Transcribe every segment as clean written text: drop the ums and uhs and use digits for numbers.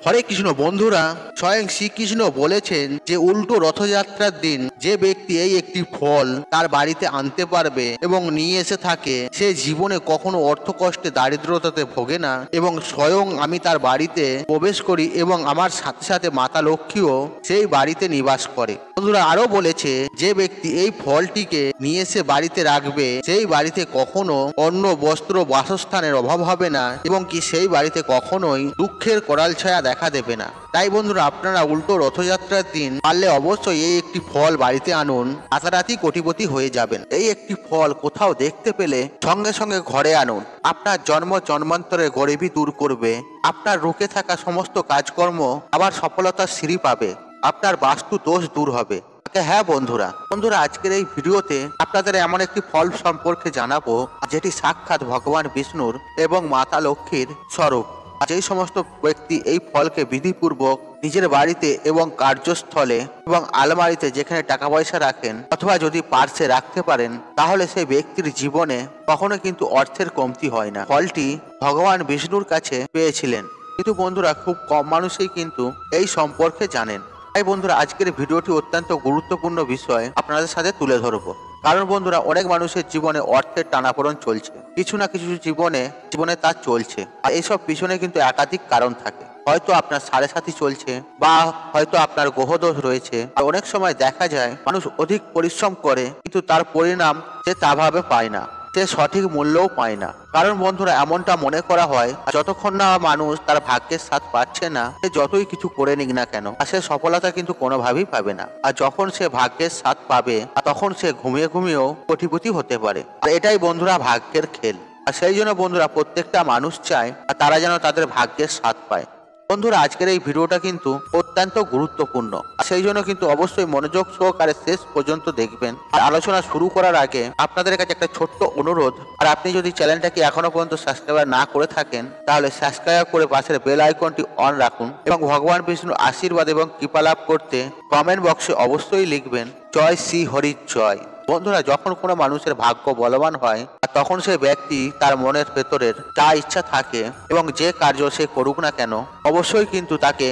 হরে কৃষ্ণ বন্ধুরা, স্বয়ং শ্রীকৃষ্ণ বলেছেন যে উল্টো রথযাত্রার দিন যে ব্যক্তি এই একটি ফল তার বাড়িতে আনতে পারবে এবং নিয়ে এসে থাকে, সে জীবনে কখনো অর্থকষ্টে দারিদ্রতাতে ভোগে না এবং স্বয়ং আমি তার বাড়িতে প্রবেশ করি এবং আমার সাথে সাথে মাতা লক্ষ্মীও সেই বাড়িতে নিবাস করে। বন্ধুরা আরো বলেছে যে ব্যক্তি এই ফলটিকে নিয়ে এসে বাড়িতে রাখবে সেই বাড়িতে কখনো অন্ন বস্ত্র বাসস্থানের অভাব হবে না এবং কি সেই বাড়িতে কখনোই দুঃখের করাল ছায়া দেখা দেবে না। তাই বন্ধুরা আপনারা উল্টো রথযাত্রার দিন পারলে অবশ্যই এই একটি ফল বাড়িতে আনুন, রাতারাতি কোটিপতি হয়ে যাবেন। এই একটি ফল কোথাও দেখতে পেলে সঙ্গে সঙ্গে ঘরে আনুন, আপনার জন্ম জন্মান্তরের গরিবি দূর করবে, আপনার রুখে থাকা সমস্ত কাজকর্ম আবার সফলতার সিঁড়ি পাবে, আপনার বাস্তু দোষ দূর হবে। হ্যাঁ বন্ধুরা আজকের এই ভিডিওতে আপনাদের এমন একটি ফল সম্পর্কে জানাবো যেটি সাক্ষাৎ ভগবান বিষ্ণুর এবং মাতা লক্ষ্মীর স্বরূপ। যেই সমস্ত ব্যক্তি এই ফলকে বিধিপূর্বক নিজের বাড়িতে এবং কার্যস্থলে এবং আলমারিতে যেখানে টাকা পয়সা রাখেন অথবা যদি পার্সে রাখতে পারেন, তাহলে সেই ব্যক্তির জীবনে কখনো কিন্তু অর্থের কমতি হয় না। ফলটি ভগবান বিষ্ণুর কাছে পেয়েছিলেন, কিন্তু বন্ধুরা খুব কম মানুষই কিন্তু এই সম্পর্কে জানেন। তাই বন্ধুরা আজকের ভিডিওটি অত্যন্ত গুরুত্বপূর্ণ বিষয় আপনাদের সাথে তুলে ধরবো। কারণ বন্ধুরা অনেক মানুষের জীবনে অর্থের টানাপোড়েন চলছে, কিছু না কিছু জীবনে তার চলছে, আর এইসব পিছনে কিন্তু একাধিক কারণ থাকে। হয়তো আপনার সাড়ে সাথী চলছে বা হয়তো আপনার গ্রহদোষ রয়েছে। আর অনেক সময় দেখা যায় মানুষ অধিক পরিশ্রম করে কিন্তু তার পরিণাম সে তাভাবে পায় না, সে সঠিক মূল্যও পায় না। কারণ বন্ধুরা এমনটা মনে করা হয় যতক্ষণ না মানুষ তার ভাগ্যের স্বাদ পাচ্ছে না, সে যতই কিছু করে নিক না কেন সে সফলতা কিন্তু কোনোভাবেই পাবে না। আর যখন সে ভাগ্যের স্বাদ পাবে তখন সে ঘুমিয়ে ঘুমিয়েও কোটিপতি হতে পারে। আর এটাই বন্ধুরা ভাগ্যের খেল। আর সেই জন্য বন্ধুরা প্রত্যেকটা মানুষ চায় তারা যেন তাদের ভাগ্যের স্বাদ পায়। বন্ধুরা আজকের এই ভিডিওটা কিন্তু অত্যন্ত গুরুত্বপূর্ণ, সেই জন্য কিন্তু অবশ্যই মনোযোগ সহকারে শেষ পর্যন্ত দেখবেন। আর আলোচনা শুরু করার আগে আপনাদের কাছে একটা ছোট্ট অনুরোধ, আর আপনি যদি চ্যানেলটাকে এখনো পর্যন্ত সাবস্ক্রাইব না করে থাকেন তাহলে সাবস্ক্রাইব করে পাশের বেল আইকনটি অন রাখুন এবং ভগবান বিষ্ণুর আশীর্বাদ এবং কৃপা লাভ করতে কমেন্ট বক্সে অবশ্যই লিখবেন জয় শ্রী হরি জয়। বন্ধুরা যখন কোনো মানুষের ভাগ্য বলবান হয় তখন সেই ব্যক্তি তার মনের ভেতরের যা ইচ্ছা থাকে এবং যে কার্য সে করুক না কেন অবশ্যই কিন্তু তাকে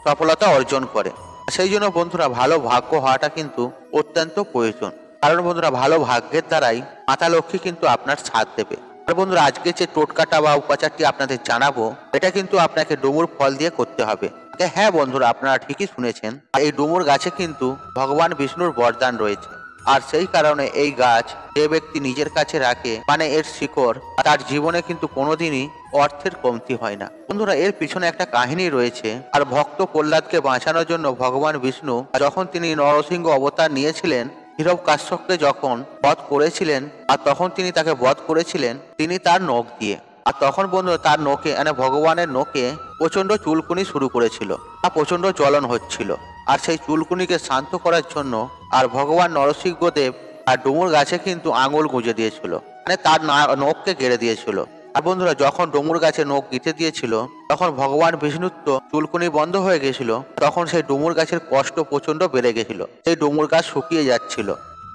সফলতা অর্জন করে। সেই জন্য বন্ধুরা ভালো ভাগ্য হওয়াটা কিন্তু অত্যন্ত প্রয়োজন। কারণ বন্ধুরা ভালো ভাগ্যের দ্বারাই মাতা লক্ষ্মী কিন্তু আপনার সাথ দেবে। আর বন্ধুরা আজকে যে টোটকাটা বা উপাচারটি আপনাদের জানাবো এটা কিন্তু আপনাকে ডুমুর ফল দিয়ে করতে হবে। হ্যাঁ বন্ধুরা আপনারা ঠিকই শুনেছেন, এই ডুমুর গাছে কিন্তু ভগবান বিষ্ণুর বরদান রয়েছে। আর সেই কারণে এই গাছ যে ব্যক্তি নিজের কাছে রাখে মানে এর শিকড়, তার জীবনে কিন্তু কোনোদিনই অর্থের কমতি হয় না। বন্ধুরা এর পিছনে একটা কাহিনী রয়েছে। আর ভক্ত প্রহ্লাদকে বাঁচানোর জন্য ভগবান বিষ্ণু যখন তিনি নরসিংহ অবতার নিয়েছিলেন, হিরণ্যকশ্যপকে যখন বধ করেছিলেন, আর তখন তিনি তাকে বধ করেছিলেন তিনি তার নখ দিয়ে। আর তখন বন্ধুরা তার নখে মানে ভগবানের নখে প্রচন্ড চুলকুনি শুরু করেছিল আর প্রচন্ড জ্বলন হচ্ছিল। আর সেই চুলকুনিকে শান্ত করার জন্য আর ভগবান নরসিংহদেব আর ডুমুর গাছে কিন্তু আঙুল গুঁজে দিয়েছিল, মানে তার নখকে গেড়ে দিয়েছিল। আর বন্ধুরা যখন ডুমুর গাছে নখ গিঁথে দিয়েছিল তখন ভগবান বিষ্ণুর তো চুলকুনি বন্ধ হয়ে গেছিল। তখন সেই ডুমুর গাছের কষ্ট প্রচন্ড বেড়ে গেছিল, সেই ডুমুর গাছ শুকিয়ে যাচ্ছিল।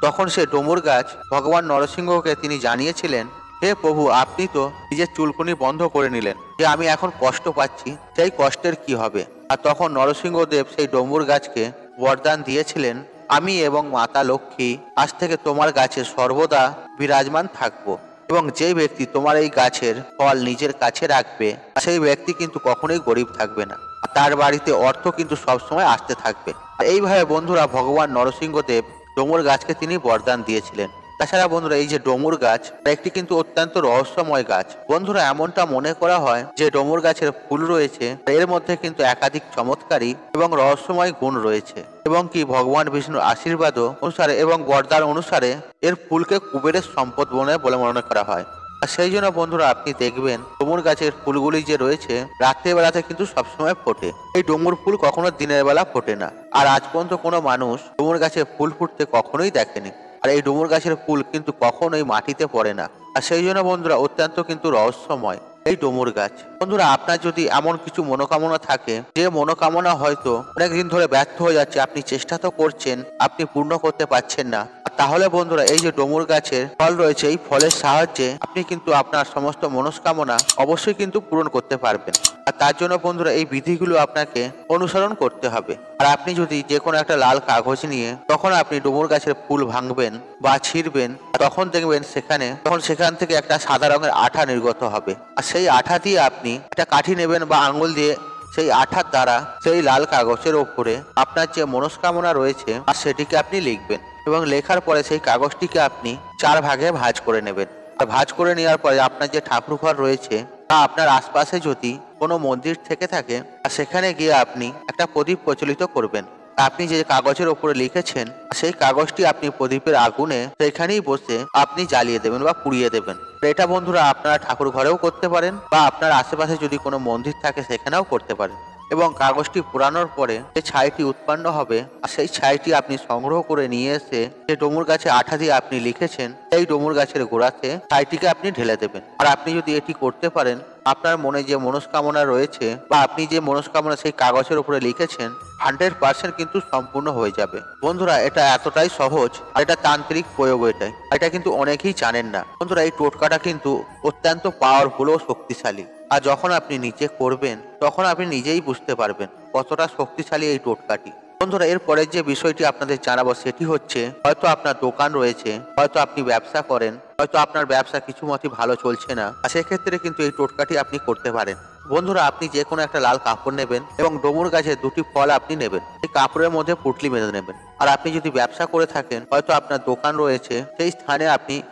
তখন সেই ডুমুর গাছ ভগবান নরসিংহকে তিনি জানিয়েছিলেন, হে প্রভু আপনি তো নিজের চুলকুনি বন্ধ করে নিলেন, যে আমি এখন কষ্ট পাচ্ছি সেই কষ্টের কি হবে। আর তখন নরসিংহদেব সেই ডুমুর গাছকে বরদান দিয়েছিলেন, আমি এবং মাতা লক্ষ্মী আজ থেকে তোমার গাছে সর্বদা বিরাজমান থাকবো এবং যে ব্যক্তি তোমার এই গাছের ফল নিজের কাছে রাখবে সেই ব্যক্তি কিন্তু কখনোই গরিব থাকবে না, তার বাড়িতে অর্থ কিন্তু সবসময় আসতে থাকবে। এইভাবে বন্ধুরা ভগবান নরসিংহদেব ডুমুর গাছকে তিনি বরদান দিয়েছিলেন। তাছাড়া বন্ধুরা এই যে ডুমুর গাছ একটি কিন্তু অত্যন্ত রহস্যময় গাছ। বন্ধুরা এমনটা মনে করা হয় যে ডুমুর গাছের ফুল রয়েছে এর মধ্যে কিন্তু একাধিক চমৎকারী এবং রহস্যময় গুণ রয়েছে এবং কি ভগবান বিষ্ণুর আশীর্বাদ অনুসারে এবং বরদান অনুসারে এর ফুলকে কুবেরের সম্পদ বলে মনে করা হয়। আর সেই জন্য বন্ধুরা আপনি দেখবেন ডুমুর গাছের ফুলগুলি যে রয়েছে রাত্রের বেলাতে কিন্তু সবসময় ফোটে। এই ডুমুর ফুল কখনো দিনের বেলা ফোটে না। আর আজ পর্যন্ত কোনো মানুষ ডুমুর গাছে ফুল ফুটতে কখনোই দেখেনি। আর এই ডুমুর গাছের ফুল কিন্তু কখনোই মাটিতে পড়ে না। আর সেই জন্য বন্ধুরা অত্যন্ত কিন্তু রহস্যময় এই ডুমুর গাছ। বন্ধুরা, আপনার যদি এমন কিছু মনোকামনা থাকে, যে মনোকামনা হয়তো অনেকদিন ধরে ব্যর্থ হয়ে যাচ্ছে, আপনি চেষ্টা তো করছেন, আপনি পূর্ণ করতে পারছেন না, তাহলে বন্ধুরা এই যে ডুমুর গাছের ফল রয়েছে, এই ফলের সাহায্যে আপনি কিন্তু আপনার সমস্ত মনস্কামনা অবশ্যই কিন্তু পূরণ করতে পারবেন। আর তার জন্য বন্ধুরা এই বিধিগুলো আপনাকে অনুসরণ করতে হবে। আর আপনি যদি যে কোনো একটা লাল কাগজ নিয়ে তখন আপনি ডুমুর গাছের ফুল ভাঙবেন বা ছিঁড়বেন, তখন দেখবেন সেখান থেকে একটা সাদা রঙের আঠা নির্গত হবে। আর সেই আঠা দিয়ে আপনি একটা কাঠি নেবেন বা আঙুল দিয়ে সেই আঠার দ্বারা সেই লাল কাগজের ওপরে আপনার যে মনস্কামনা রয়েছে আর সেটিকে আপনি লিখবেন, এবং লেখার পরে সেই কাগজটিকে আপনি 4 ভাগে ভাঁজ করে নেবেন। আর ভাঁজ করে নেওয়ার পরে আপনার যে ঠাকুর ঘর রয়েছে বা আপনার আশপাশে যদি কোনো মন্দির থেকে থাকে, সেখানে গিয়ে আপনি একটা প্রদীপ প্রজ্বলিত করবেন। আপনি যে কাগজের ওপরে লিখেছেন সেই কাগজটি আপনি প্রদীপের আগুনে সেখানেই বসে আপনি জ্বালিয়ে দেবেন বা পুড়িয়ে দেবেন। এটা বন্ধুরা আপনারা ঠাকুর ঘরেও করতে পারেন বা আপনার আশেপাশে যদি কোনো মন্দির থাকে সেখানেও করতে পারেন। এবং কাগজটি পোড়ানোর পরে যে ছাইটি উৎপন্ন হবে, আর সেই ছাইটি আপনি সংগ্রহ করে নিয়ে এসে যে ডুমুর গাছে আঠা দিয়ে আপনি লিখেছেন সেই ডুমুর গাছের গোড়াতে ছাইটিকে আপনি ঢেলে দেবেন। আর আপনি যদি এটি করতে পারেন, আপনার মনে যে মনস্কামনা রয়েছে বা আপনি যে মনস্কামনা সেই কাগজের উপরে লিখেছেন 100% কিন্তু সম্পূর্ণ হয়ে যাবে। বন্ধুরা, এটা এতটাই সহজ আর এটা তান্ত্রিক প্রয়োগ, এটা কিন্তু অনেকেই জানেন না। বন্ধুরা, এই টোটকাটা কিন্তু অত্যন্ত পাওয়ারফুল ও শক্তিশালী। আর যখন আপনি নিজে করবেন তখন আপনি নিজেই বুঝতে পারবেন কতটা শক্তিশালী এই টোটকাটি। বন্ধুরা, এর পরের যে বিষয়টি আপনাদের জানাবো সেটি হচ্ছে, হয়তো আপনার দোকান রয়েছে, হয়তো আপনি ব্যবসা করেন, হয়তো আপনার ব্যবসা কিছু মতেই ভালো চলছে না, আর সেক্ষেত্রে কিন্তু এই টোটকাটি আপনি করতে পারেন। বন্ধুরা, আপনি যে কোনো একটা লাল কাপড় নেবেন এবং ডুমুর গাছের 2টি ফল আপনি নেবেন, এই কাপড়ের মধ্যে পুঁটলি বেঁধে নেবেন। আর আপনি যদি ব্যবসা করে থাকেন, হয়তো আপনার দোকান রয়েছে, সেই স্থানে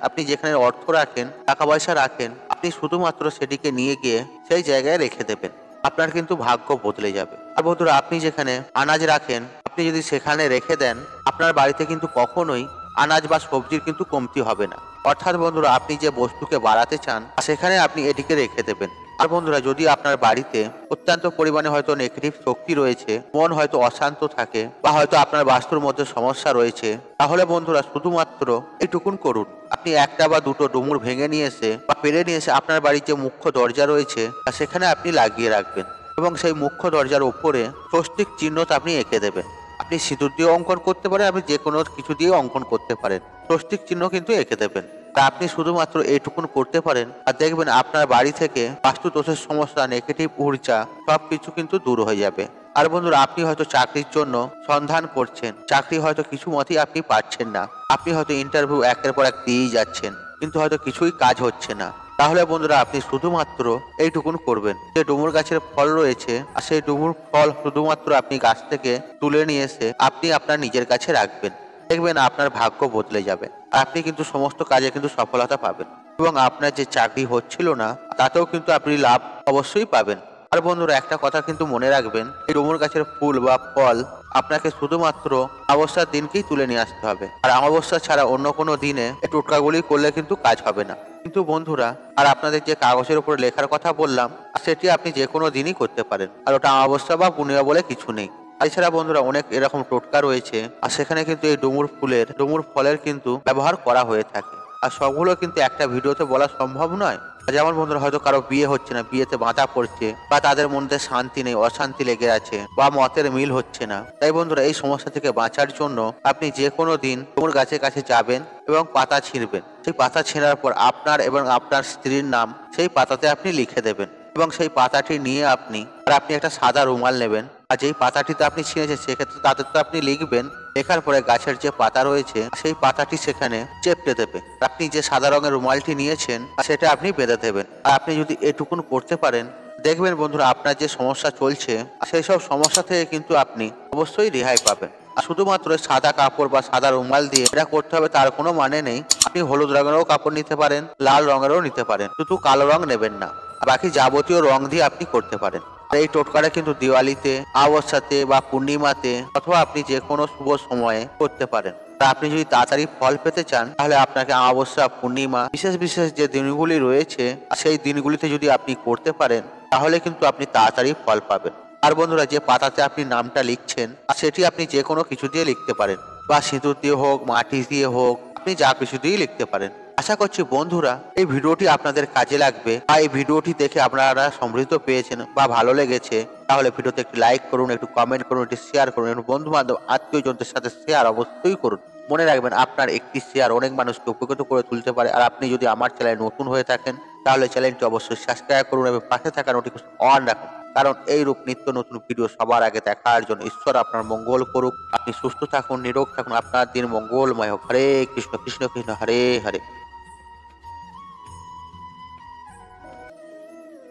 আপনি যেখানে অর্থ রাখেন, টাকা পয়সা রাখেন, আপনি শুধুমাত্র সেটিকে নিয়ে গিয়ে সেই জায়গায় রেখে দেবেন। আপনার কিন্তু ভাগ্য বদলে যাবে। আর বন্ধুরা, আপনি যেখানে আনাজ রাখেন, আপনি যদি সেখানে রেখে দেন, আপনার বাড়িতে কিন্তু কখনোই আনাজ বা সবজির কিন্তু কমতি হবে না। অর্থাৎ বন্ধুরা, আপনি যে বস্তুকে বাড়াতে চান সেখানে আপনি এটিকে রেখে দেবেন। আর বন্ধুরা, যদি আপনার বাড়িতে অত্যন্ত পরিমাণে হয়তো নেগেটিভ শক্তি রয়েছে, মন হয়তো অশান্ত থাকে, বা হয়তো আপনার বাস্তুর মধ্যে সমস্যা রয়েছে, তাহলে বন্ধুরা শুধুমাত্র এইটুকুন করুন। আপনি একটা বা দুটো ডুমুর ভেঙে নিয়ে এসে বা পেরে নিয়ে এসে আপনার বাড়ির যে মুখ্য দরজা রয়েছে সেখানে আপনি লাগিয়ে রাখবেন, এবং সেই মুখ্য দরজার উপরে স্বস্তিক চিহ্নটা আপনি এঁকে দেবেন। আপনি সিঁদুর দিয়ে অঙ্কন করতে পারেন, আপনি যে কোনো কিছু দিয়ে অঙ্কন করতে পারেন, স্বস্তিক চিহ্ন কিন্তু এঁকে দেবেন। তা আপনি শুধুমাত্র এইটুকুন করতে পারেন, আর দেখবেন আপনার বাড়ি থেকে বাস্তুদোষের সমস্যা, নেগেটিভ ঊর্জা সবকিছু কিন্তু দূর হয়ে যাবে। আর বন্ধুরা, আপনি হয়তো চাকরির জন্য সন্ধান করছেন, চাকরি হয়তো কিছু মতেই আপনি পাচ্ছেন না, আপনি হয়তো ইন্টারভিউ একের পর এক দিয়েই যাচ্ছেন, কিন্তু হয়তো কিছুই কাজ হচ্ছে না, তাহলে বন্ধুরা আপনি শুধুমাত্র এইটুকুন করবেন, যে ডুমুর গাছের ফল রয়েছে আর সেই ডুমুর ফল শুধুমাত্র আপনি গাছ থেকে তুলে নিয়ে এসে আপনি আপনার নিজের কাছে রাখবেন। দেখবেন আপনার ভাগ্য বদলে যাবে, আপনি কিন্তু সমস্ত কাজে কিন্তু সফলতা পাবেন, এবং আপনার যে চাকরি হচ্ছিল না তাতেও কিন্তু আপনি লাভ অবশ্যই পাবেন। আর বন্ধুরা, একটা কথা কিন্তু মনে রাখবেন, এই ডুমুর গাছের ফুল বা ফল আপনাকে শুধুমাত্র অমাবস্যার দিনকেই তুলে নিয়ে আসতে হবে, আর অমাবস্যা ছাড়া অন্য কোনো দিনে এই টোটকাগুলি করলে কিন্তু কাজ হবে না। কিন্তু বন্ধুরা, আর আপনাদের যে কাগজের উপরে লেখার কথা বললাম সেটি আপনি যে কোনো দিনই করতে পারেন, আর ওটা অমাবস্যা বা পূর্ণিমা বলে কিছু নেই। এছাড়া বন্ধুরা, অনেক এরকম টোটকা রয়েছে, আর সেখানে কিন্তু এই ডুমুর ফলের কিন্তু ব্যবহার করা হয়ে থাকে, আর সবগুলো কিন্তু একটা ভিডিওতে বলা সম্ভব নয়। যেমন বন্ধুরা, হয়তো কারো বিয়ে হচ্ছে না, বিয়েতে বাধা পড়ছে, বা তাদের মধ্যে শান্তি নেই, অশান্তি লেগে আছে, বা মতের মিল হচ্ছে না, তাই বন্ধুরা এই সমস্যা থেকে বাঁচার জন্য আপনি যে কোনো দিন ডুমুর গাছের কাছে যাবেন এবং পাতা ছিঁড়বেন। সেই পাতা ছেঁড়ার পর আপনার এবং আপনার স্ত্রীর নাম সেই পাতাতে আপনি লিখে দেবেন, এবং সেই পাতাটি নিয়ে আপনি একটা সাদা রুমাল নেবেন, আর যেই পাতাটিতে আপনি ছিঁড়েছেন সেক্ষেত্রে তাতে তো আপনি লিখবেন, লেখার পরে গাছের যে পাতা রয়েছে সেই পাতাটি সেখানে চেপটে দেবে, আপনি যে সাদা রঙের রুমালটি নিয়েছেন সেটা আপনি বেঁধে দেবেন। আর আপনি যদি এটুকুন করতে পারেন, দেখবেন বন্ধুরা আপনার যে সমস্যা চলছে সেই সব সমস্যা থেকে কিন্তু আপনি অবশ্যই রেহাই পাবেন। আর শুধুমাত্র সাদা কাপড় বা সাদা রুমাল দিয়ে এটা করতে হবে তার কোনো মানে নেই, আপনি হলুদ রঙেরও কাপড় নিতে পারেন, লাল রঙেরও নিতে পারেন, শুধু কালো রং নেবেন না, বাকি যাবতীয় রং দিয়ে আপনি করতে পারেন। এই টোটকাটা কিন্তু দিওয়ালিতে, অমাবস্যাতে বা পূর্ণিমাতে অথবা আপনি যে কোনো শুভ সময়ে করতে পারেন। আপনি যদি তাড়াতাড়ি ফল পেতে চান, তাহলে আপনাকে অমাবস্যা, পূর্ণিমা, বিশেষ বিশেষ যে দিনগুলি রয়েছে সেই দিনগুলিতে যদি আপনি করতে পারেন, তাহলে কিন্তু আপনি তাড়াতাড়ি ফল পাবেন। আর বন্ধুরা, যে পাতাতে আপনি নামটা লিখছেন সেটি আপনি যে কোনো কিছু দিয়ে লিখতে পারেন, বা সিঁদুর দিয়ে হোক, মাটি দিয়ে হোক, আপনি যা কিছু দিয়েই লিখতে পারেন। আর আশা করছি বন্ধুরা এই ভিডিওটি আপনাদের কাজে লাগবে, বা এই ভিডিওটি দেখে আপনারা সমৃদ্ধ পেয়েছেন বা ভালো লেগেছে। তাহলে ভিডিওতে একটি লাইক করুন, একটু কমেন্ট করুন, একটু শেয়ার করুন, এবং বন্ধু বান্ধব আত্মীয়জনদের সাথে শেয়ার অবশ্যই করুন। মনে রাখবেন আপনার একটি শেয়ার অনেক মানুষকে উপকৃত করে তুলতে পারে। আর আপনি যদি আমার চ্যানেলে নতুন হয়ে থাকেন তাহলে চ্যানেলটি অবশ্যই সাবস্ক্রাইব করুন এবং পাশে থাকা নোটিফিকেশন অন রাখুন, কারণ এইরূপ নিত্য নতুন ভিডিও সবার আগে দেখার জন্য। ঈশ্বর আপনার মঙ্গল করুক, আপনি সুস্থ থাকুন, নিরোগ থাকুন, আপনার দিন মঙ্গলময় হোক। হরে কৃষ্ণ কৃষ্ণ কৃষ্ণ হরে হরে।